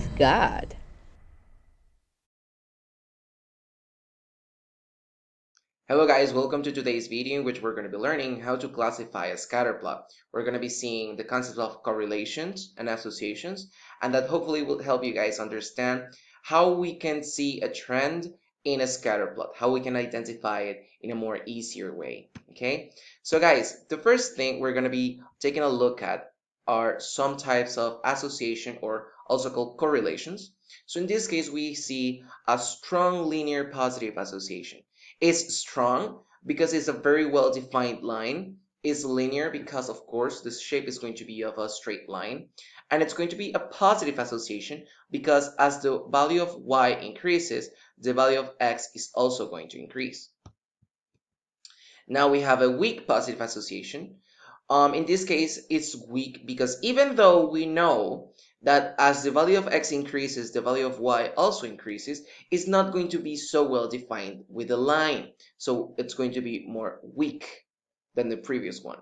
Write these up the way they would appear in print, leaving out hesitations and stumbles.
ohmathgad. Hello guys, welcome to today's video in which we're going to be learning how to classify a scatter plot. We're going to be seeing the concept of correlations and associations, and that hopefully will help you guys understand how we can see a trend in a scatter plot, how we can identify it in a more easier way. Okay, so guys, the first thing we're going to be taking a look at are some types of association, or also called correlations. So in this case, we see a strong linear positive association. It's strong because it's a very well-defined line. It's linear because, of course, the shape is going to be of a straight line. And it's going to be a positive association because as the value of y increases, the value of x is also going to increase. Now we have a weak positive association. In this case, it's weak because even though we know that as the value of x increases, the value of y also increases, it's not going to be so well defined with a line. So it's going to be more weak than the previous one.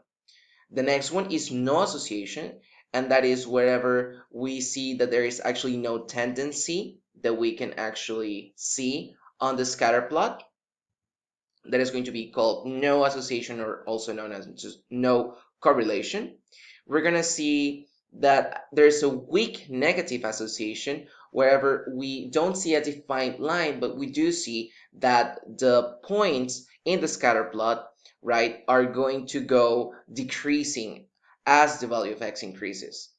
The next one is no association, and that is wherever we see that there is actually no tendency that we can actually see on the scatter plot. That is going to be called no association, or also known as just no correlation. We're going to see that there's a weak negative association wherever we don't see a defined line, but we do see that the points in the scatter plot, right, are going to go decreasing as the value of x increases.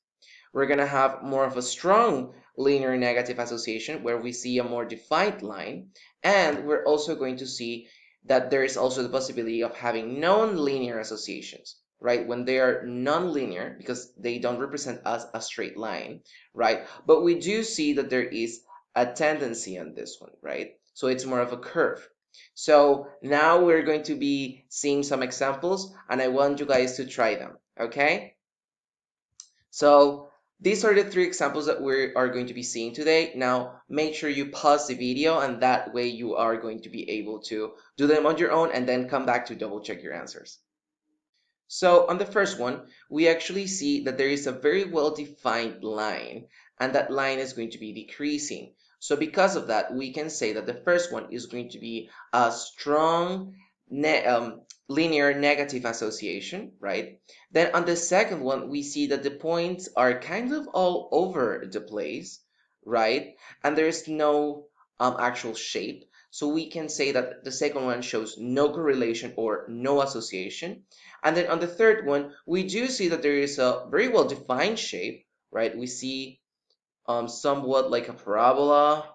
We're going to have more of a strong linear negative association where we see a more defined line, and we're also going to see that there is also the possibility of having non-linear associations, right? When they are non-linear, because they don't represent us a straight line, right? But we do see that there is a tendency on this one, right? So it's more of a curve. So now we're going to be seeing some examples, and I want you guys to try them, okay? So these are the three examples that we are going to be seeing today. Now, make sure you pause the video, and that way you are going to be able to do them on your own and then come back to double check your answers. So on the first one, we actually see that there is a very well-defined line, and that line is going to be decreasing. So because of that, we can say that the first one is going to be a strong linear negative association, right? Then on the second one, we see that the points are kind of all over the place, right? And there's no actual shape. So we can say that the second one shows no correlation or no association. And then on the third one, we do see that there is a very well-defined shape, right? We see somewhat like a parabola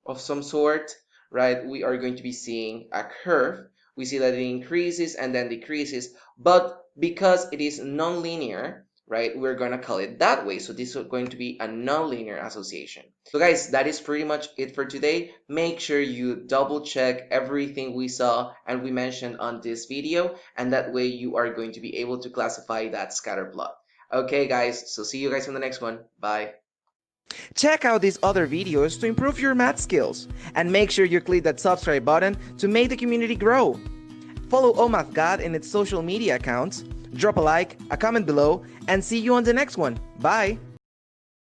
of some sort, right? We are going to be seeing a curve. We see that it increases and then decreases, but because it is non-linear, right, we're going to call it that way. So this is going to be a non-linear association. So guys, that is pretty much it for today. Make sure you double check everything we saw and we mentioned on this video, and that way you are going to be able to classify that scatter plot. Okay guys, so see you guys in the next one. Bye. Check out these other videos to improve your math skills, and make sure you click that subscribe button to make the community grow. Follow ohmathgad in its social media accounts, drop a like, a comment below, and see you on the next one. Bye!